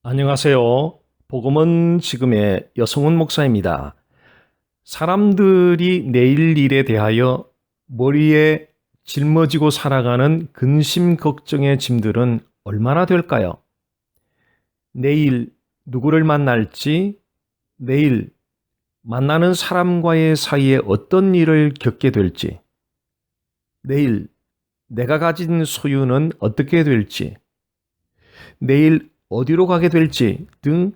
안녕하세요. 복음은 지금의 여성훈 목사입니다. 사람들이 내일 일에 대하여 머리에 짊어지고 살아가는 근심 걱정의 짐들은 얼마나 될까요? 내일 누구를 만날지, 내일 만나는 사람과의 사이에 어떤 일을 겪게 될지, 내일 내가 가진 소유는 어떻게 될지, 내일 어디로 가게 될지 등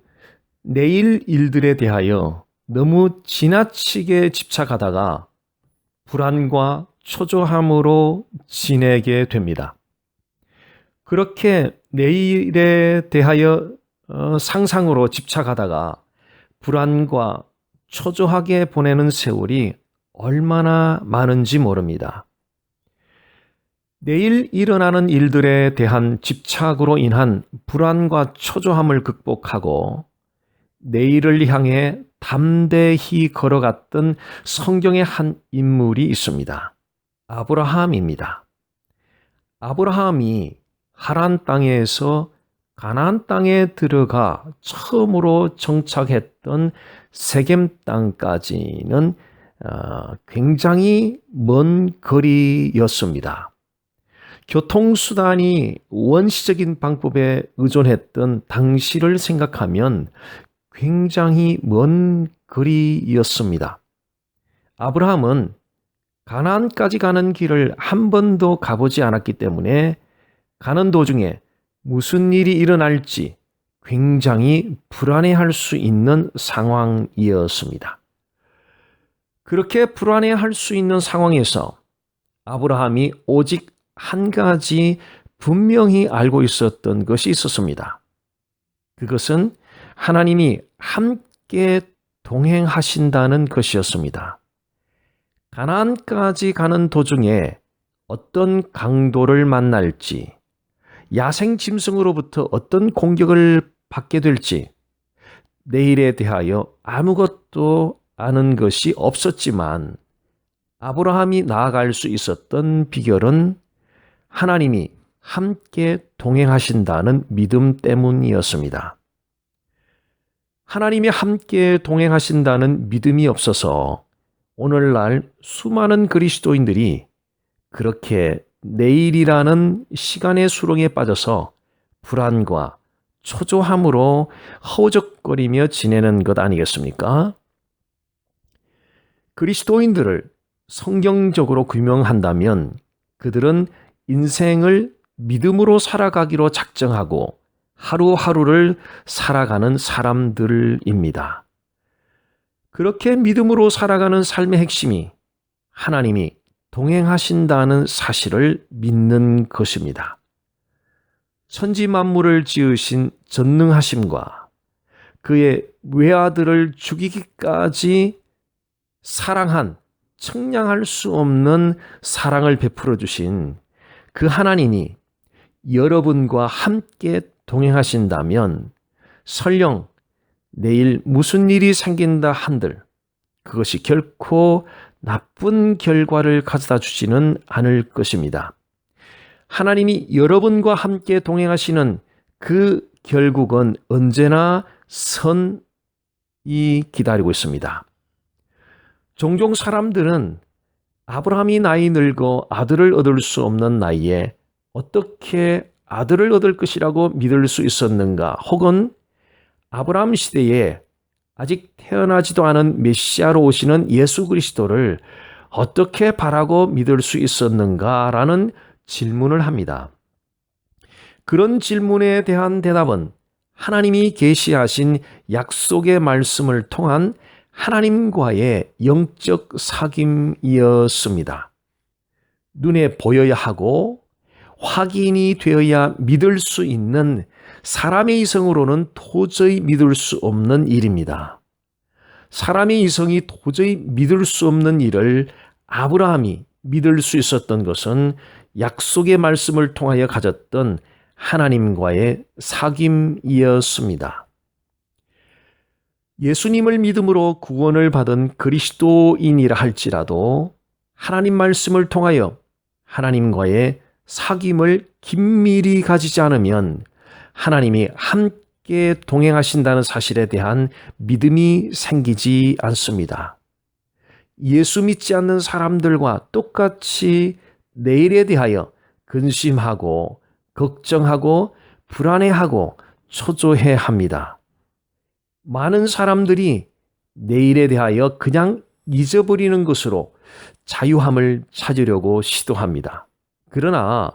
내일 일들에 대하여 너무 지나치게 집착하다가 불안과 초조함으로 지내게 됩니다. 그렇게 내일에 대하여 상상으로 집착하다가 불안과 초조하게 보내는 세월이 얼마나 많은지 모릅니다. 내일 일어나는 일들에 대한 집착으로 인한 불안과 초조함을 극복하고 내일을 향해 담대히 걸어갔던 성경의 한 인물이 있습니다. 아브라함입니다. 아브라함이 하란 땅에서 가나안 땅에 들어가 처음으로 정착했던 세겜 땅까지는 굉장히 먼 거리였습니다. 교통수단이 원시적인 방법에 의존했던 당시를 생각하면 굉장히 먼 거리였습니다. 아브라함은 가나안까지 가는 길을 한 번도 가보지 않았기 때문에 가는 도중에 무슨 일이 일어날지 굉장히 불안해할 수 있는 상황이었습니다. 그렇게 불안해할 수 있는 상황에서 아브라함이 오직 한 가지 분명히 알고 있었던 것이 있었습니다. 그것은 하나님이 함께 동행하신다는 것이었습니다. 가나안까지 가는 도중에 어떤 강도를 만날지, 야생 짐승으로부터 어떤 공격을 받게 될지, 내일에 대하여 아무것도 아는 것이 없었지만 아브라함이 나아갈 수 있었던 비결은 하나님이 함께 동행하신다는 믿음 때문이었습니다. 하나님이 함께 동행하신다는 믿음이 없어서 오늘날 수많은 그리스도인들이 그렇게 내일이라는 시간의 수렁에 빠져서 불안과 초조함으로 허우적거리며 지내는 것 아니겠습니까? 그리스도인들을 성경적으로 규명한다면 그들은 인생을 믿음으로 살아가기로 작정하고 하루하루를 살아가는 사람들입니다. 그렇게 믿음으로 살아가는 삶의 핵심이 하나님이 동행하신다는 사실을 믿는 것입니다. 천지 만물을 지으신 전능하심과 그의 외아들을 죽이기까지 사랑한 청량할 수 없는 사랑을 베풀어 주신 그 하나님이 여러분과 함께 동행하신다면 설령 내일 무슨 일이 생긴다 한들 그것이 결코 나쁜 결과를 가져다 주지는 않을 것입니다. 하나님이 여러분과 함께 동행하시는 그 결국은 언제나 선이 기다리고 있습니다. 종종 사람들은 아브라함이 나이 늙어 아들을 얻을 수 없는 나이에 어떻게 아들을 얻을 것이라고 믿을 수 있었는가? 혹은 아브라함 시대에 아직 태어나지도 않은 메시아로 오시는 예수 그리스도를 어떻게 바라고 믿을 수 있었는가라는 질문을 합니다. 그런 질문에 대한 대답은 하나님이 계시하신 약속의 말씀을 통한 하나님과의 영적 사귐이었습니다. 눈에 보여야 하고 확인이 되어야 믿을 수 있는 사람의 이성으로는 도저히 믿을 수 없는 일입니다. 사람의 이성이 도저히 믿을 수 없는 일을 아브라함이 믿을 수 있었던 것은 약속의 말씀을 통하여 가졌던 하나님과의 사귐이었습니다. 예수님을 믿음으로 구원을 받은 그리스도인이라 할지라도 하나님 말씀을 통하여 하나님과의 사귐을 긴밀히 가지지 않으면 하나님이 함께 함께 동행하신다는 사실에 대한 믿음이 생기지 않습니다. 예수 믿지 않는 사람들과 똑같이 내일에 대하여 근심하고 걱정하고 불안해하고 초조해 합니다. 많은 사람들이 내일에 대하여 그냥 잊어버리는 것으로 자유함을 찾으려고 시도합니다. 그러나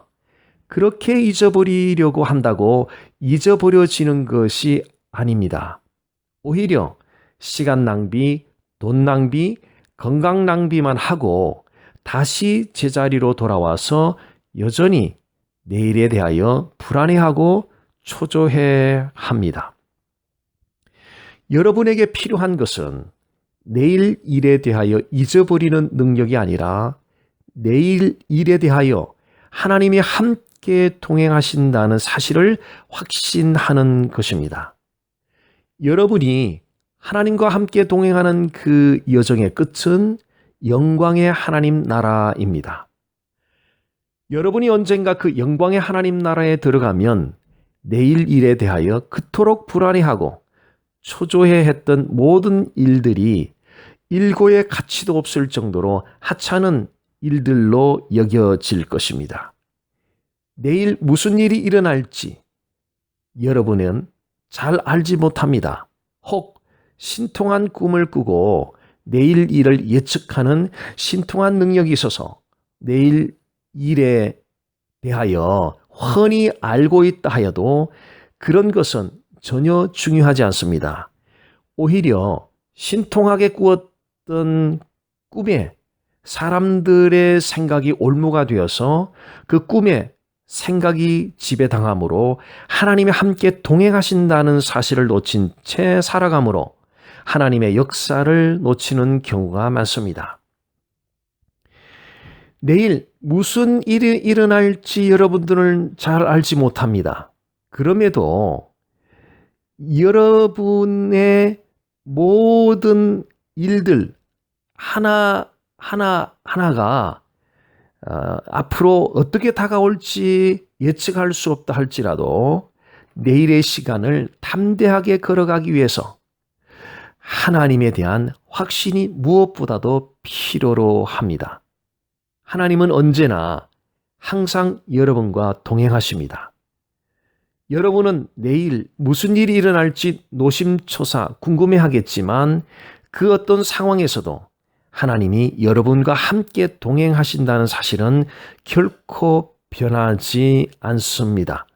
그렇게 잊어버리려고 한다고 잊어버려지는 것이 아닙니다. 오히려 시간 낭비, 돈 낭비, 건강 낭비만 하고 다시 제자리로 돌아와서 여전히 내일에 대하여 불안해하고 초조해 합니다. 여러분에게 필요한 것은 내일 일에 대하여 잊어버리는 능력이 아니라 내일 일에 대하여 하나님이 함께 동행하신다는 사실을 확신하는 것입니다. 여러분이 하나님과 함께 동행하는 그 여정의 끝은 영광의 하나님 나라입니다. 여러분이 언젠가 그 영광의 하나님 나라에 들어가면 내일 일에 대하여 그토록 불안해하고 초조해했던 모든 일들이 일고의 가치도 없을 정도로 하찮은 일들로 여겨질 것입니다. 내일 무슨 일이 일어날지 여러분은 잘 알지 못합니다. 혹 신통한 꿈을 꾸고 내일 일을 예측하는 신통한 능력이 있어서 내일 일에 대하여 훤히 알고 있다 하여도 그런 것은 전혀 중요하지 않습니다. 오히려 신통하게 꾸었던 꿈에 사람들의 생각이 올무가 되어서 그 꿈에 생각이 지배당함으로 하나님이 함께 동행하신다는 사실을 놓친 채 살아감으로 하나님의 역사를 놓치는 경우가 많습니다. 내일 무슨 일이 일어날지 여러분들은 잘 알지 못합니다. 그럼에도 여러분의 모든 일들 하나가 앞으로 어떻게 다가올지 예측할 수 없다 할지라도 내일의 시간을 담대하게 걸어가기 위해서 하나님에 대한 확신이 무엇보다도 필요로 합니다. 하나님은 언제나 항상 여러분과 동행하십니다. 여러분은 내일 무슨 일이 일어날지 노심초사 궁금해하겠지만 그 어떤 상황에서도 하나님이 여러분과 함께 동행하신다는 사실은 결코 변하지 않습니다.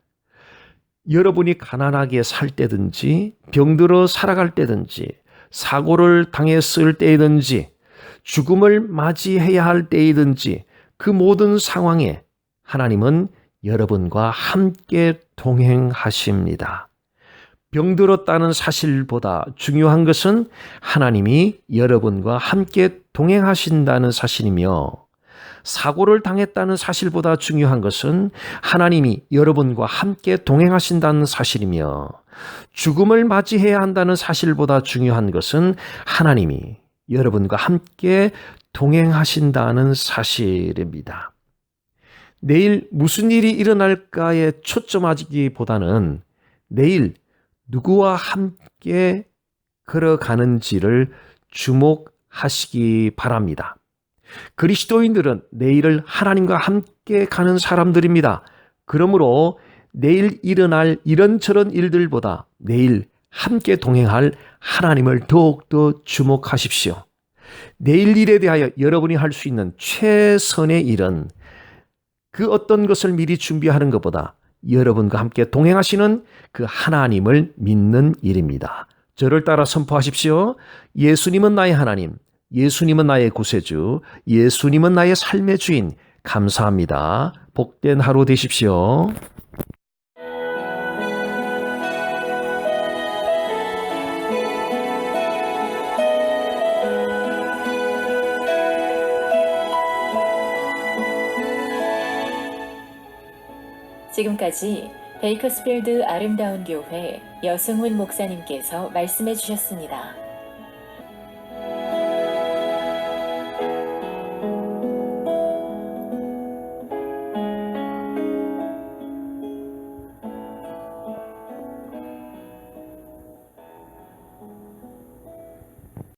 여러분이 가난하게 살 때든지 병들어 살아갈 때든지 사고를 당했을 때이든지 죽음을 맞이해야 할 때이든지 그 모든 상황에 하나님은 여러분과 함께 동행하십니다. 병들었다는 사실보다 중요한 것은 하나님이 여러분과 함께 동행하신다는 사실이며 사고를 당했다는 사실보다 중요한 것은 하나님이 여러분과 함께 동행하신다는 사실이며 죽음을 맞이해야 한다는 사실보다 중요한 것은 하나님이 여러분과 함께 동행하신다는 사실입니다. 내일 무슨 일이 일어날까에 초점하기보다는 내일 누구와 함께 걸어가는지를 주목하시기 바랍니다. 그리스도인들은 내일을 하나님과 함께 가는 사람들입니다. 그러므로 내일 일어날 이런저런 일들보다 내일 함께 동행할 하나님을 더욱더 주목하십시오. 내일 일에 대하여 여러분이 할 수 있는 최선의 일은 그 어떤 것을 미리 준비하는 것보다 여러분과 함께 동행하시는 그 하나님을 믿는 일입니다. 저를 따라 선포하십시오. 예수님은 나의 하나님, 예수님은 나의 구세주, 예수님은 나의 삶의 주인. 감사합니다. 복된 하루 되십시오. 지금까지 베이커스필드 아름다운 교회 여승훈 목사님께서 말씀해 주셨습니다.